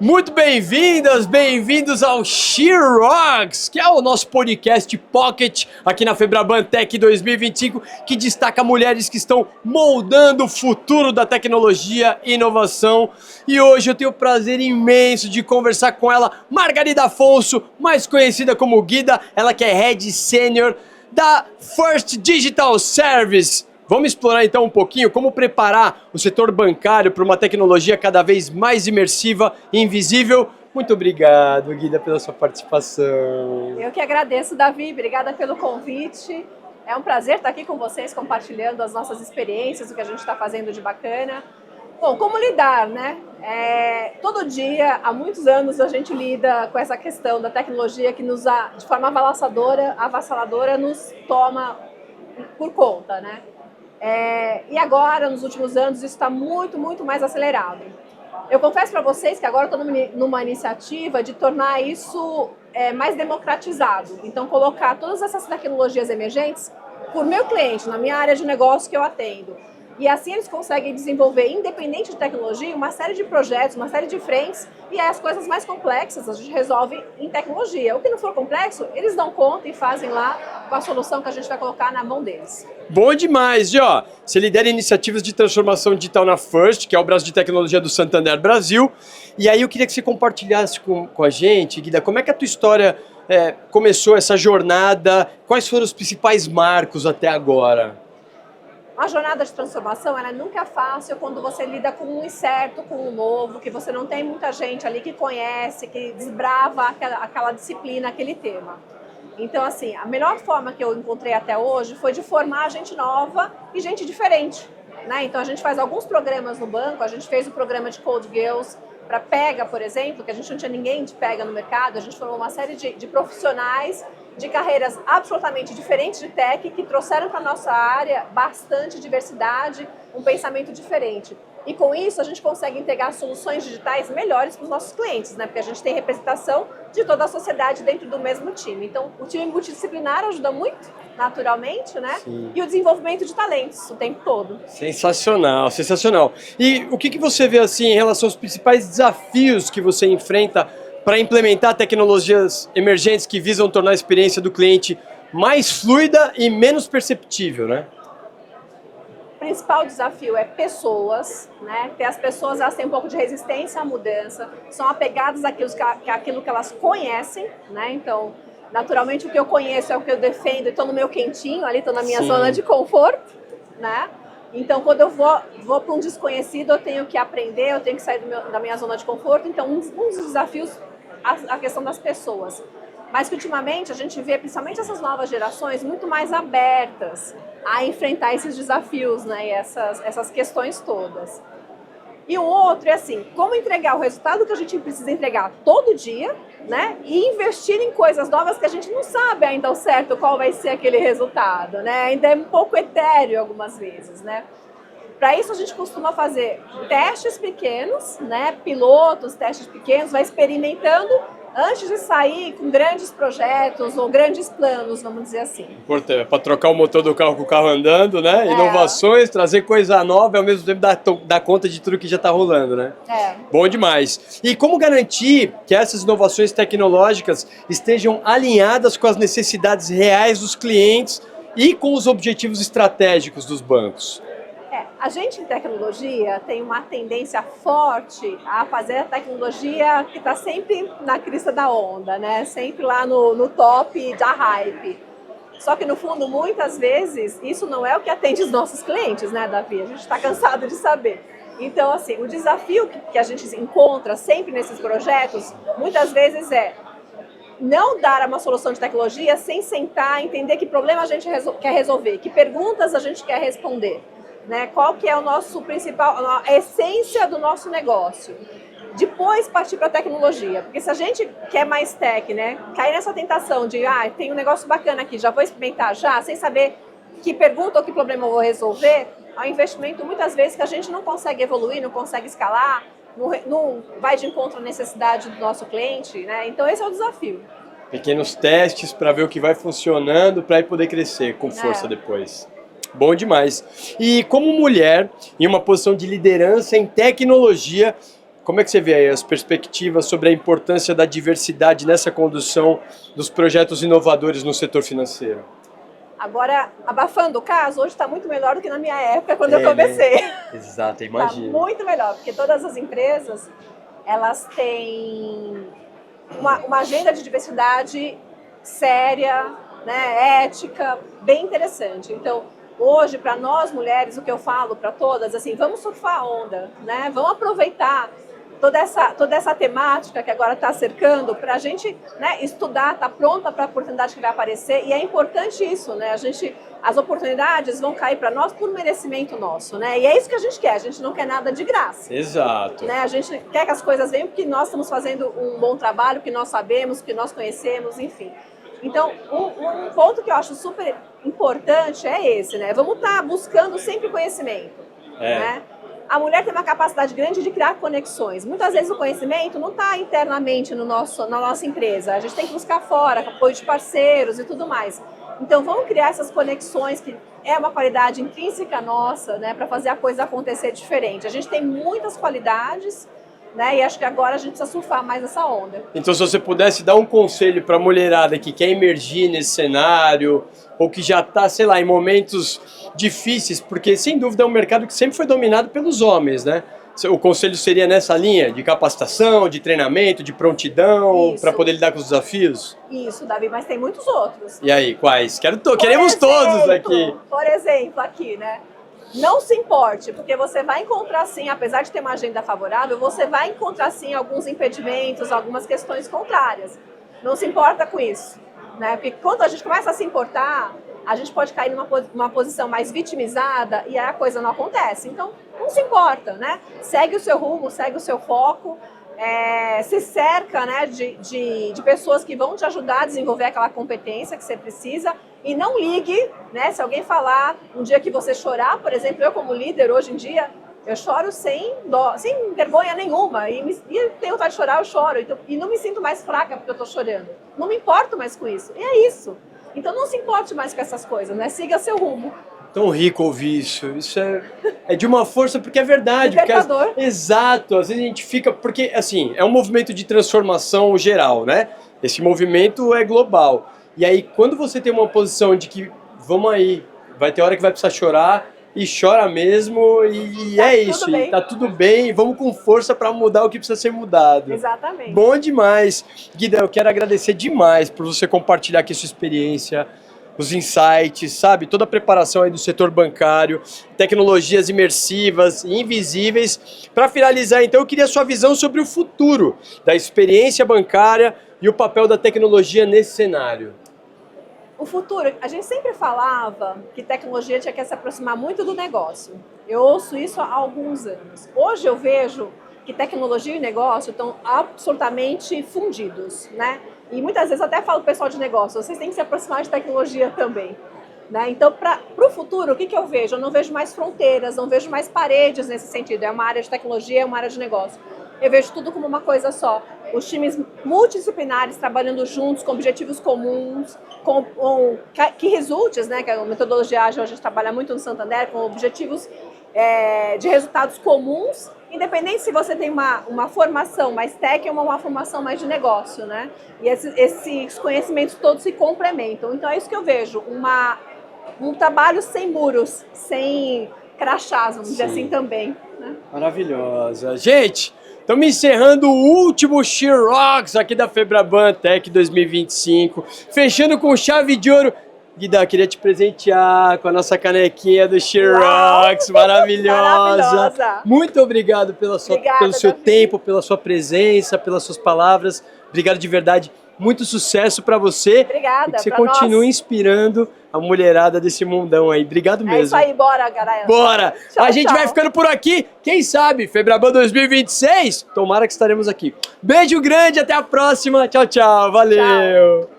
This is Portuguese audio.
Muito bem-vindas, bem-vindos ao She Rocks, que é o nosso podcast Pocket aqui na Febraban Tech 2025, que destaca mulheres que estão moldando o futuro da tecnologia e inovação. E hoje eu tenho o prazer imenso de conversar com ela, Margarida Afonso, mais conhecida como Guida, ela que é Head Senior da First Digital Service. Vamos explorar então um pouquinho como preparar o setor bancário para uma tecnologia cada vez mais imersiva e invisível. Muito obrigado, Guida, pela sua participação. Eu que agradeço, Davi. Obrigada pelo convite. É um prazer estar aqui com vocês, compartilhando as nossas experiências, o que a gente está fazendo de bacana. Bom, como lidar, né? Todo dia, há muitos anos, a gente lida com essa questão da tecnologia que nos, de forma avassaladora, nos toma por conta, né? E agora, nos últimos anos, isso está muito mais acelerado. Eu confesso para vocês que agora estou numa iniciativa de tornar isso mais democratizado. Então, colocar todas essas tecnologias emergentes por meu cliente, na minha área de negócio que eu atendo. E assim eles conseguem desenvolver, independente de tecnologia, uma série de projetos, uma série de frentes, e aí as coisas mais complexas a gente resolve em tecnologia. O que não for complexo, eles dão conta e fazem lá com a solução que a gente vai colocar na mão deles. Bom demais, ó. Você lidera iniciativas de transformação digital na First, que é o braço de tecnologia do Santander Brasil. E aí eu queria que você compartilhasse com a gente, Guida, como é que a tua história começou essa jornada, quais foram os principais marcos até agora? A jornada de transformação, ela nunca é fácil quando você lida com um incerto, com um novo, que você não tem muita gente ali que conhece, que desbrava aquela disciplina, aquele tema. Então, assim, a melhor forma que eu encontrei até hoje foi de formar gente nova e gente diferente, né? Então, a gente faz alguns programas no banco, a gente fez o programa de Code Girls para Pega, por exemplo, que a gente não tinha ninguém de Pega no mercado, a gente formou uma série de profissionais de carreiras absolutamente diferentes de tech, que trouxeram para a nossa área bastante diversidade, um pensamento diferente. E com isso a gente consegue entregar soluções digitais melhores para os nossos clientes, né? Porque a gente tem representação de toda a sociedade dentro do mesmo time. Então o time multidisciplinar ajuda muito, naturalmente, né? Sim. E o desenvolvimento de talentos o tempo todo. Sensacional, sensacional. E o que você vê assim em relação aos principais desafios que você enfrenta para implementar tecnologias emergentes que visam tornar a experiência do cliente mais fluida e menos perceptível, né? O principal desafio é pessoas, né? Porque as pessoas elas têm um pouco de resistência à mudança, são apegadas àquilo que elas conhecem, né? Então, naturalmente, o que eu conheço é o que eu defendo, estou no meu quentinho, ali estou na minha zona de conforto, né? Então, quando eu vou para um desconhecido, eu tenho que aprender, eu tenho que sair da minha zona de conforto. Então, um dos desafios a questão das pessoas. Mas que ultimamente a gente vê, principalmente essas novas gerações, muito mais abertas a enfrentar esses desafios, né? E essas questões todas. E o outro é assim, como entregar o resultado que a gente precisa entregar todo dia, né? E investir em coisas novas que a gente não sabe ainda ao certo qual vai ser aquele resultado, né? Ainda é um pouco etéreo algumas vezes, né? Para isso a gente costuma fazer testes pequenos, né? Pilotos, testes pequenos, vai experimentando antes de sair com grandes projetos ou grandes planos, vamos dizer assim. Importante, para trocar o motor do carro com o carro andando, né? Inovações, trazer coisa nova e ao mesmo tempo dar conta de tudo que já está rolando, né? Bom demais. E como garantir que essas inovações tecnológicas estejam alinhadas com as necessidades reais dos clientes e com os objetivos estratégicos dos bancos? A gente em tecnologia tem uma tendência forte a fazer a tecnologia que está sempre na crista da onda, né? Sempre lá no top da hype. Só que no fundo, muitas vezes, isso não é o que atende os nossos clientes, né, Davi? A gente está cansado de saber. Então, assim, o desafio que a gente encontra sempre nesses projetos, muitas vezes é não dar uma solução de tecnologia sem sentar, entender que problema a gente quer resolver, que perguntas a gente quer responder. Né? Qual que é o nosso principal, a essência do nosso negócio. Depois partir para a tecnologia, porque se a gente quer mais tech, né, cair nessa tentação de, tem um negócio bacana aqui, já vou experimentar já, sem saber que pergunta ou que problema eu vou resolver, é um investimento muitas vezes que a gente não consegue evoluir, não consegue escalar, não vai de encontro à necessidade do nosso cliente, né? Então esse é o desafio. Pequenos testes para ver o que vai funcionando para poder crescer com força depois. Bom demais. E como mulher, em uma posição de liderança em tecnologia, Como é que você vê aí as perspectivas sobre a importância da diversidade nessa condução dos projetos inovadores no setor financeiro? Agora, abafando o caso, hoje está muito melhor do que na minha época, quando eu comecei. Exato, imagina. Está muito melhor, porque todas as empresas, elas têm uma agenda de diversidade séria, né, ética, bem interessante. Então, hoje, para nós mulheres, o que eu falo para todas, assim, vamos surfar a onda, né? Vamos aproveitar toda essa temática que agora está cercando para a gente, né, estudar, estar pronta para a oportunidade que vai aparecer. E é importante isso, né? As oportunidades vão cair para nós por merecimento nosso, né? E é isso que a gente quer. A gente não quer nada de graça. Exato. Né? A gente quer que as coisas venham porque nós estamos fazendo um bom trabalho, que nós sabemos, que nós conhecemos, enfim. Então, um ponto que eu acho super importante é esse, né? Vamos estar buscando sempre conhecimento, né? A mulher tem uma capacidade grande de criar conexões. Muitas vezes o conhecimento não está internamente na nossa empresa. A gente tem que buscar fora, apoio de parceiros e tudo mais. Então, vamos criar essas conexões, que é uma qualidade intrínseca nossa, né? Para fazer a coisa acontecer diferente. A gente tem muitas qualidades, né? E acho que agora a gente precisa surfar mais essa onda. Então, se você pudesse dar um conselho para a mulherada que quer emergir nesse cenário, ou que já está, sei lá, em momentos difíceis, porque sem dúvida é um mercado que sempre foi dominado pelos homens, né? O conselho seria nessa linha de capacitação, de treinamento, de prontidão, para poder lidar com os desafios? Isso, Davi, mas tem muitos outros. E aí, quais? Queremos todos aqui. Por exemplo, aqui, né? Não se importe, porque você vai encontrar sim, apesar de ter uma agenda favorável, você vai encontrar sim alguns impedimentos, algumas questões contrárias. Não se importa com isso, né? Porque quando a gente começa a se importar, a gente pode cair numa posição mais vitimizada e aí a coisa não acontece. Então, não se importa, né? Segue o seu rumo, segue o seu foco, se cerca, né, de pessoas que vão te ajudar a desenvolver aquela competência que você precisa e não ligue, né? Se alguém falar um dia que você chorar, por exemplo, eu como líder hoje em dia, eu choro sem vergonha nenhuma e tenho vontade de chorar, eu choro e não me sinto mais fraca porque eu estou chorando. Não me importo mais com isso. E é isso. Então não se importe mais com essas coisas, né? Siga seu rumo. Tão rico ouvir isso. Isso é de uma força, porque é verdade. Libertador. Exato. Às vezes a gente fica... Porque, assim, é um movimento de transformação geral, né? Esse movimento é global. E aí, quando você tem uma posição de que, vamos aí, vai ter hora que vai precisar chorar, e chora mesmo, e tá, é isso. E tá tudo bem, vamos com força para mudar o que precisa ser mudado. Exatamente. Bom demais. Guida, eu quero agradecer demais por você compartilhar aqui a sua experiência, os insights, sabe? Toda a preparação aí do setor bancário, tecnologias imersivas e invisíveis. Para finalizar, então, eu queria a sua visão sobre o futuro da experiência bancária e o papel da tecnologia nesse cenário. O futuro, a gente sempre falava que tecnologia tinha que se aproximar muito do negócio. Eu ouço isso há alguns anos. Hoje eu vejo que tecnologia e negócio estão absolutamente fundidos, né? E muitas vezes eu até falo pro pessoal de negócio, vocês têm que se aproximar de tecnologia também. Né? Então, para o futuro, o que eu vejo? Eu não vejo mais fronteiras, não vejo mais paredes nesse sentido. É uma área de tecnologia, é uma área de negócio. Eu vejo tudo como uma coisa só. Os times multidisciplinares trabalhando juntos, com objetivos comuns, com que resultes, né? Que a metodologia ágil a gente trabalha muito no Santander, com objetivos de resultados comuns, independente se você tem uma formação mais técnica ou uma formação mais de negócio, né? E esses conhecimentos todos se complementam. Então é isso que eu vejo, um trabalho sem muros, sem crachás, vamos dizer assim também. Né? Maravilhosa. Gente, estamos encerrando o último She-Rocks aqui da Febraban Tech 2025, fechando com chave de ouro. Guida, queria te presentear com a nossa canequinha do She-Rocks, maravilhosa. Muito obrigado pelo seu tempo, pela sua presença, pelas suas palavras. Obrigado de verdade. Muito sucesso para você. Obrigada. E que você continue inspirando a mulherada desse mundão aí. Obrigado mesmo. É isso aí, bora, galera. Bora. Tchau, a gente vai ficando por aqui. Quem sabe, Febraban 2026, tomara que estaremos aqui. Beijo grande, até a próxima. Tchau, tchau. Valeu. Tchau.